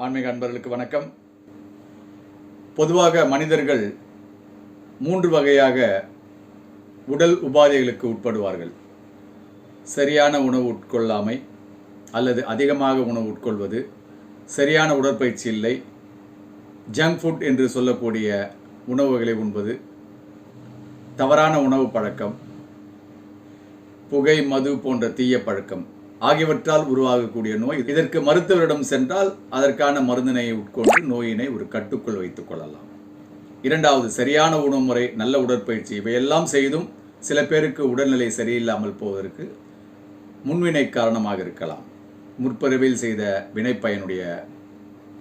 ஆன்மீக அன்பர்களுக்கு வணக்கம். பொதுவாக மனிதர்கள் 3 வகையாக உடல் உபாதைகளுக்கு உட்படுவார்கள். சரியான உணவு உட்கொள்ளாமை, அல்லது அதிகமாக உணவு உட்கொள்வது, சரியான உடற்பயிற்சி இல்லை, ஜங்க் ஃபுட் என்று சொல்லக்கூடிய உணவுகளை உண்பது, தவறான உணவு பழக்கம், புகை, மது போன்ற தீய பழக்கம் ஆகியவற்றால் உருவாகக்கூடிய நோய். இதற்கு மருத்துவரிடம் சென்றால் அதற்கான மருந்தினை உட்கொண்டு நோயினை ஒரு கட்டுக்குள் வைத்துக் கொள்ளலாம். இரண்டாவது, சரியான உணவு முறை, நல்ல உடற்பயிற்சி, இவையெல்லாம் செய்தும் சில பேருக்கு உடல்நிலை சரியில்லாமல் போவதற்கு முன்வினை காரணமாக இருக்கலாம். முற்பிறவியில் செய்த வினைப்பயனுடைய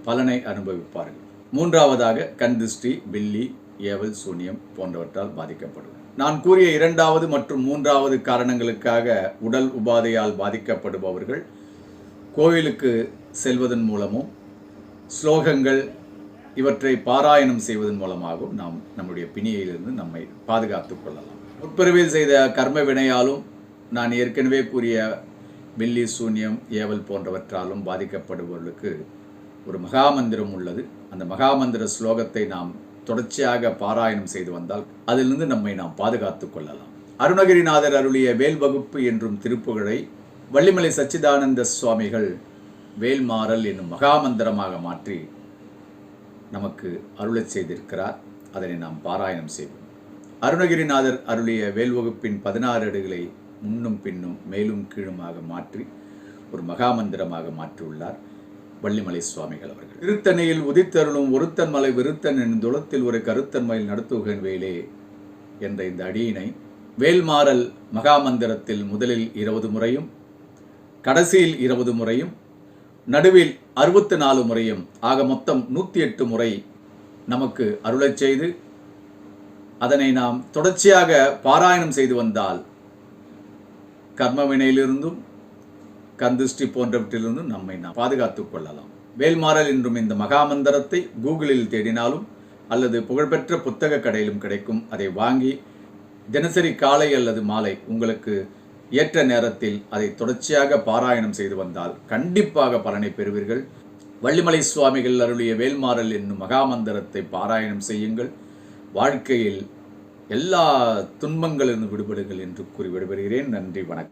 பலனை அனுபவிப்பார்கள். மூன்றாவதாக, கண் திருஷ்டி, பில்லி, ஏவல், சூனியம் போன்றவற்றால் பாதிக்கப்படுவார். நான் கூறிய இரண்டாவது மற்றும் மூன்றாவது காரணங்களுக்காக உடல் உபாதையால் பாதிக்கப்படுபவர்கள் கோவிலுக்கு செல்வதன் மூலமும் ஸ்லோகங்கள் இவற்றை பாராயணம் செய்வதன் மூலமாகவும் நாம் நம்முடைய பிணியிலிருந்து நம்மை பாதுகாத்து கொள்ளலாம். முற்பிறவியில் செய்த கர்ம வினையாலும், நான் ஏற்கனவே கூறிய பில்லி, சூன்யம், ஏவல் போன்றவற்றாலும் பாதிக்கப்படுபவர்களுக்கு ஒரு மகாமந்திரம் உள்ளது. அந்த மகாமந்திர ஸ்லோகத்தை நாம் தொடர்ச்சியாக பாராயணம் செய்து வந்தால் அதிலிருந்து நம்மை நாம் பாதுகாத்து கொள்ளலாம். அருணகிரிநாதர் அருளிய வேல் வகுப்பு என்றும் திருப்புகழை வள்ளிமலை சச்சிதானந்த சுவாமிகள் வேல்மாறல் என்னும் மகாமந்திரமாக மாற்றி நமக்கு அருளச் செய்திருக்கிறார். அதனை நாம் பாராயணம் செய்வோம். அருணகிரிநாதர் அருளிய வேல் வகுப்பின் 16 அடிகளை முன்னும் பின்னும் மேலும் கீழுமாக மாற்றி ஒரு மகாமந்திரமாக மாற்றியுள்ளார் வள்ளிமலை சுவாமிகள் அவர்கள். திருத்தணியில் உதித்தருளும் ஒருத்தன் மலை விருத்தன் என் துளத்தில் ஒரு கருத்தன் மயில் நடத்துகன் வேலே என்ற இந்த அடியினை வேல்மாறல் மகாமந்திரத்தில் முதலில் 20 முறையும், கடைசியில் 20 முறையும், நடுவில் 64 முறையும், ஆக மொத்தம் 108 முறை நமக்கு அருளச் செய்து அதனை நாம் தொடர்ச்சியாக பாராயணம் செய்து வந்தால் கர்மவினையிலிருந்தும் கந்திஷ்டி போன்றவற்றிலிருந்தும் நம்மை நாம் பாதுகாத்துக் கொள்ளலாம். வேல்மாறல் என்றும் இந்த மகாமந்திரத்தை கூகுளில் தேடினாலும் அல்லது புகழ்பெற்ற புத்தக கடையிலும் கிடைக்கும். அதை வாங்கி தினசரி காலை அல்லது மாலை உங்களுக்கு ஏற்ற நேரத்தில் அதை தொடர்ச்சியாக பாராயணம் செய்து வந்தால் கண்டிப்பாக பலனை பெறுவீர்கள். வள்ளிமலை சுவாமிகள் அருளிய வேல்மாறல் என்னும் மகாமந்திரத்தை பாராயணம் செய்யுங்கள். வாழ்க்கையில் எல்லா துன்பங்களிலிருந்து விடுபடுங்கள் என்று கூறி விடுபடுகிறேன். நன்றி, வணக்கம்.